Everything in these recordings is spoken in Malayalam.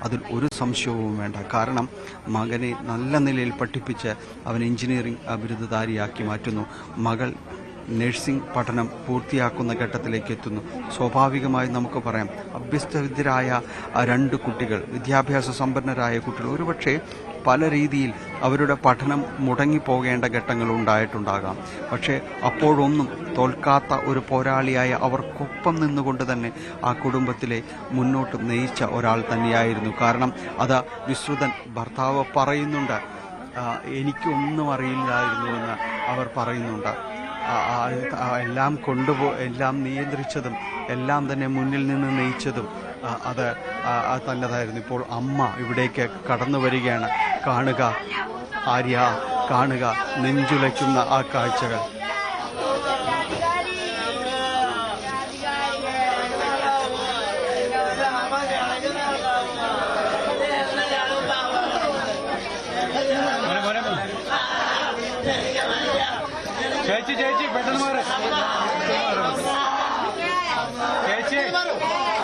അതിൽ ഒരു സംശയവും വേണ്ട. കാരണം മകനെ നല്ല നിലയിൽ പഠിപ്പിച്ച് അവൻ എഞ്ചിനീയറിംഗ് ബിരുദധാരിയാക്കി മാറ്റുന്നു. മകൾ നഴ്സിംഗ് പഠനം പൂർത്തിയാക്കുന്ന ഘട്ടത്തിലേക്ക് എത്തുന്നു. സ്വാഭാവികമായി നമുക്ക് പറയാം, അഭ്യസ്തവിദ്യരായ രണ്ട് കുട്ടികൾ, വിദ്യാഭ്യാസ സമ്പന്നരായ കുട്ടികൾ, ഒരുപക്ഷെ പല രീതിയിൽ അവരുടെ പഠനം മുടങ്ങിപ്പോകേണ്ട ഘട്ടങ്ങൾ ഉണ്ടായിട്ടുണ്ടാകാം. പക്ഷേ അപ്പോഴൊന്നും തോൽക്കാത്ത ഒരു പോരാളിയായ അവർക്കൊപ്പം നിന്നുകൊണ്ട് തന്നെ ആ കുടുംബത്തിലെ മുന്നോട്ട് നയിച്ച ഒരാൾ തന്നെയായിരുന്നു. കാരണം അത് വിശ്രുതൻ ഭർത്താവ് പറയുന്നുണ്ട്, എനിക്കൊന്നും അറിയില്ലായിരുന്നുവെന്ന് അവർ പറയുന്നുണ്ട്. എല്ലാം എല്ലാം നിയന്ത്രിച്ചതും എല്ലാം തന്നെ മുന്നിൽ നിന്ന് നയിച്ചതും അത് തന്നതായിരുന്നു. ഇപ്പോൾ അമ്മ ഇവിടേക്ക് കടന്നു വരികയാണ്. കാണുക ആര്യ, കാണുക നെഞ്ചുലയ്ക്കുന്ന ആ കാഴ്ചകൾ. ചേച്ചി ചേച്ചി പെട്ടെന്ന് മാറ്, ചേച്ചി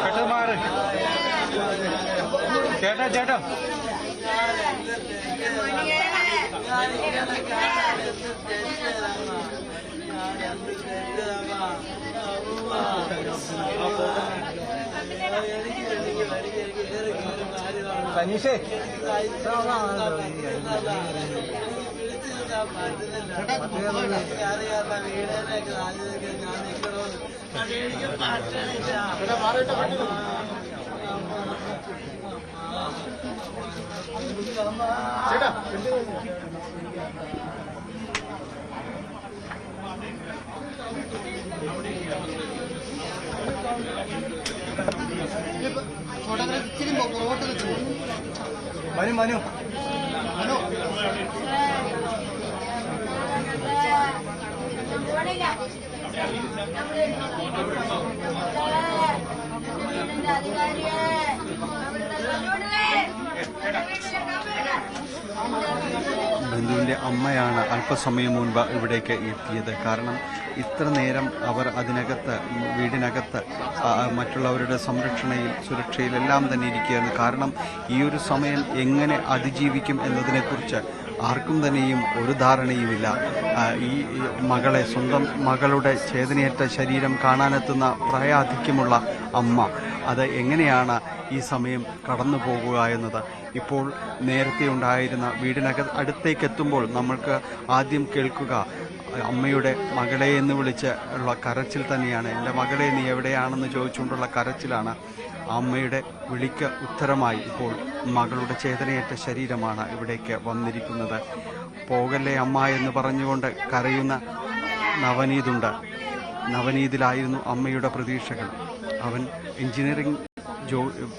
പെട്ടെന്ന് മാറ്. ചേട്ടാ ചേട്ടാ സനീഷേ ചേട്ടാ മനു മനു ബന്ധുവിൻ്റെ അമ്മയാണ് അല്പസമയം മുൻപ് ഇവിടേക്ക് എത്തിയത്. കാരണം ഇത്ര നേരം അവർ വീടിനകത്ത് മറ്റുള്ളവരുടെ സംരക്ഷണയിൽ സുരക്ഷയിലെല്ലാം തന്നെ ഇരിക്കുകയായിരുന്നു. കാരണം ഈ ഒരു സമയം എങ്ങനെ അതിജീവിക്കും എന്നതിനെക്കുറിച്ച് ആർക്കും തന്നെയും ഒരു ധാരണയുമില്ല. ഈ മകളെ, സ്വന്തം മകളുടെ ചേതനയേറ്റ ശരീരം കാണാനെത്തുന്ന പ്രായാധിക്യമുള്ള അമ്മ അത് എങ്ങനെയാണ് ഈ സമയം കടന്നു പോകുക എന്നത്. ഇപ്പോൾ നേരത്തെ ഉണ്ടായിരുന്ന അടുത്തേക്ക് എത്തുമ്പോൾ നമ്മൾക്ക് ആദ്യം കേൾക്കുക അമ്മയുടെ മകളെ എന്ന് വിളിച്ച് ഉള്ള കരച്ചിൽ തന്നെയാണ്. എൻ്റെ മകളെ നീ എവിടെയാണെന്ന് ചോദിച്ചുകൊണ്ടുള്ള കരച്ചിലാണ്. അമ്മയുടെ വിളിക്ക് ഉത്തരമായി ഇപ്പോൾ മകളുടെ ചേതനയേറ്റ ശരീരമാണ് ഇവിടേക്ക് വന്നിരിക്കുന്നത്. പോകല്ലേ അമ്മ എന്ന് പറഞ്ഞുകൊണ്ട് കരയുന്ന നവനീതുണ്ട്. നവനീതിലായിരുന്നു അമ്മയുടെ പ്രതീക്ഷകൾ. അവൻ എഞ്ചിനീയറിംഗ്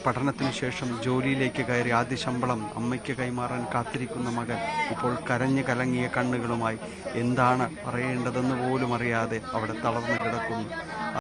പഠനത്തിന് ശേഷം ജോലിയിലേക്ക് കയറി ആദ്യ ശമ്പളം അമ്മയ്ക്ക് കൈമാറാൻ കാത്തിരിക്കുന്ന മകൻ ഇപ്പോൾ കരഞ്ഞു കലങ്ങിയ കണ്ണുകളുമായി എന്താണ് പറയേണ്ടതെന്ന് പോലും അറിയാതെ അവിടെ തളർന്നു കിടക്കുന്നു.